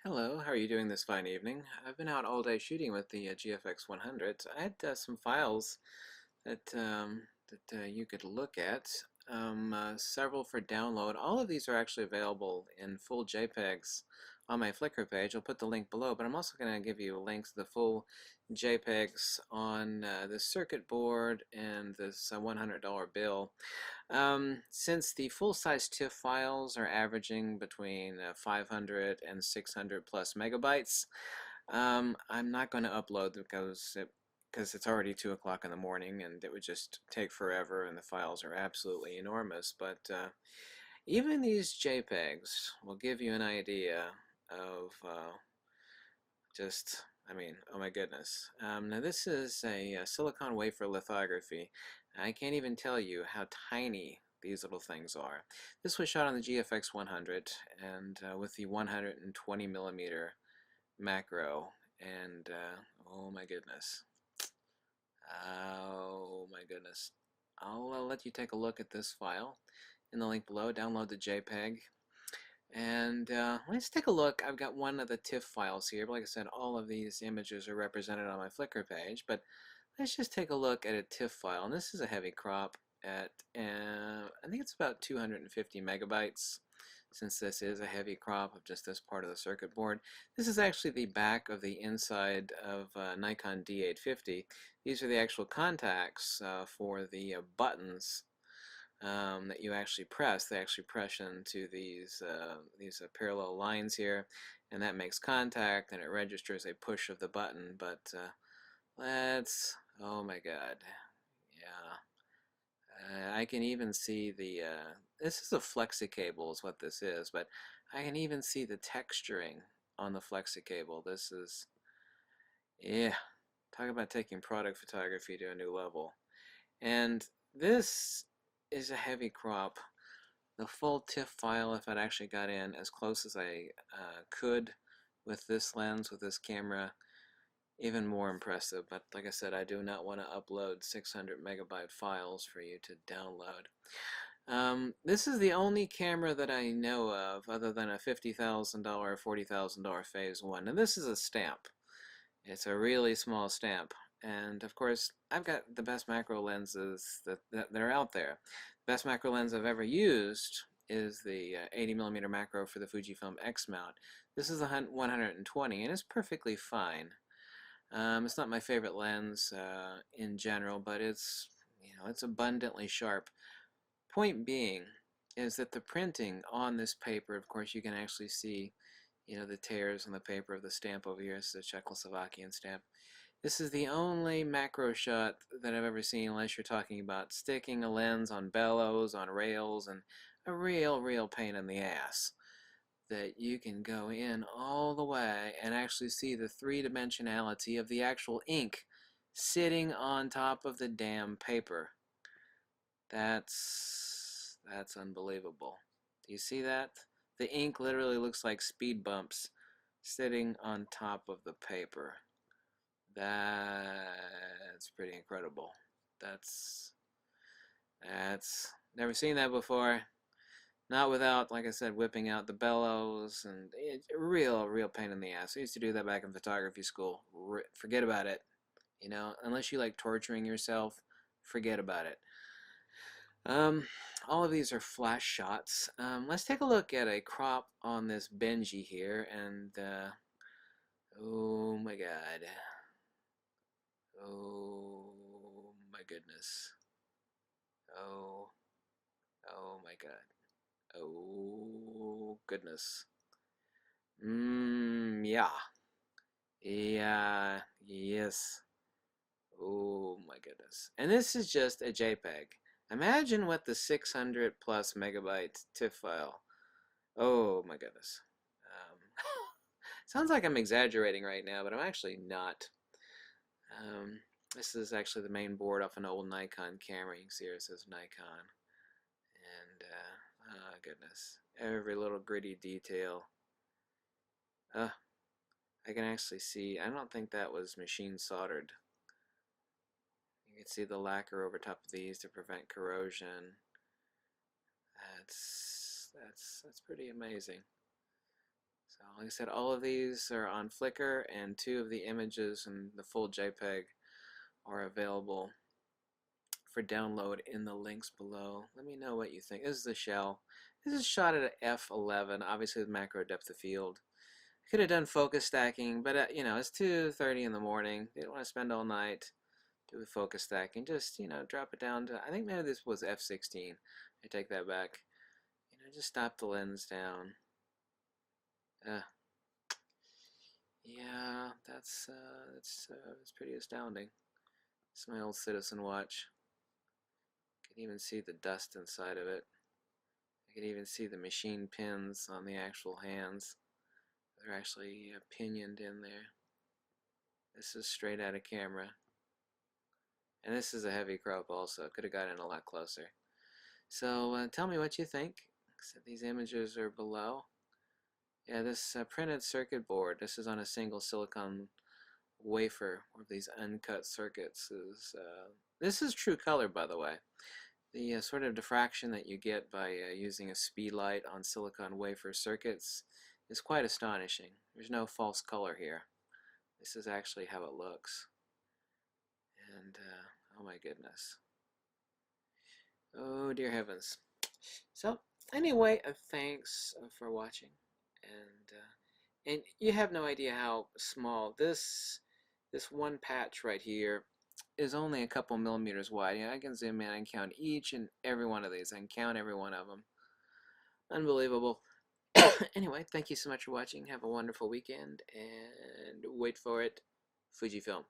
Hello, how are you doing this fine evening? I've been out all day shooting with the GFX100. I had some files that you could look at, several for download. All of these are actually available in full JPEGs on my Flickr page. I'll put the link below, but I'm also going to give you links to the full JPEGs on the circuit board and this $100 bill. Since the full-size TIFF files are averaging between 500 and 600 plus megabytes, I'm not going to upload because it's already 2 o'clock in the morning and it would just take forever and the files are absolutely enormous. But even these JPEGs will give you an idea of I mean, oh my goodness. Now this is a silicon wafer lithography. I can't even tell you how tiny these little things are. This was shot on the GFX100 and with the 120 millimeter macro. And oh my goodness. Oh my goodness. I'll let you take a look at this file in the link below. Download the JPEG. And let's take a look. I've got one of the TIFF files here. But like I said, all of these images are represented on my Flickr page. But let's just take a look at a TIFF file. And this is a heavy crop at, I think it's about 250 megabytes, since this is a heavy crop of just this part of the circuit board. This is actually the back of the inside of Nikon D850. These are the actual contacts for the buttons that you actually press. They actually press into these parallel lines here, and that makes contact, and it registers a push of the button. But oh my God, yeah. I can even see this is a flexi cable is what this is, but I can even see the texturing on the flexi cable. This is, yeah, talk about taking product photography to a new level. And this is a heavy crop. The full TIFF file, if I'd actually got in as close as I could with this lens, with this camera, even more impressive. But like I said, I do not want to upload 600 megabyte files for you to download. This is the only camera that I know of other than a $50,000, $40,000 Phase 1. And this is a stamp. It's a really small stamp. And of course, I've got the best macro lenses that are out there. The best macro lens I've ever used is the 80 millimeter macro for the Fujifilm X mount. This is the 120, and it's perfectly fine. It's not my favorite lens in general, but it's abundantly sharp. Point being is that the printing on this paper, of course, you can actually see, the tears on the paper of the stamp over here. It's a Czechoslovakian stamp. This is the only macro shot that I've ever seen, unless you're talking about sticking a lens on bellows, on rails, and a real pain in the ass, that you can go in all the way and actually see the three-dimensionality of the actual ink sitting on top of the damn paper. That's unbelievable. Do you see that? The ink literally looks like speed bumps sitting on top of the paper. That's pretty incredible. That's never seen that before. Not without, like I said, whipping out the bellows, and it's a real pain in the ass. I used to do that back in photography school. Forget about it. Unless you like torturing yourself, forget about it. All of these are flash shots. Let's take a look at a crop on this Benji here, and oh my God. Oh my goodness. Oh, oh my God. Oh goodness. Yeah. Yeah, yes. Oh my goodness. And this is just a JPEG. Imagine what the 600 plus megabyte TIFF file. Oh my goodness. Um, sounds like I'm exaggerating right now, but I'm actually not. This is actually the main board off an old Nikon camera. You can see here it says Nikon. And, oh goodness. Every little gritty detail. I can actually see, I don't think that was machine soldered. You can see the lacquer over top of these to prevent corrosion. That's pretty amazing. So like I said, all of these are on Flickr, and 2 of the images and the full JPEG are available for download in the links below. Let me know what you think. This is the shell. This is shot at f11, obviously with macro depth of field. I could have done focus stacking, but you know, it's 2:30 in the morning. Didn't want to spend all night doing focus stacking. Just, you know, drop it down to, I think maybe this was f16. I take that back. You know, just stop the lens down. Yeah, that's pretty astounding. It's my old Citizen watch. You can even see the dust inside of it. I can even see the machine pins on the actual hands. They're actually pinioned in there. This is straight out of camera. And this is a heavy crop also. Could have gotten a lot closer. So tell me what you think. So these images are below. Yeah, this printed circuit board, this is on a single silicon wafer of these uncut circuits. This is true color, by the way. The sort of diffraction that you get by using a speed light on silicon wafer circuits is quite astonishing. There's no false color here. This is actually how it looks. And oh my goodness. Oh dear heavens. So anyway, thanks for watching. And you have no idea how small this one patch right here is. Only a couple millimeters wide. You know, I can zoom in and count each and every one of these. I can count every one of them. Unbelievable. Anyway, thank you so much for watching. Have a wonderful weekend, and wait for it, Fujifilm.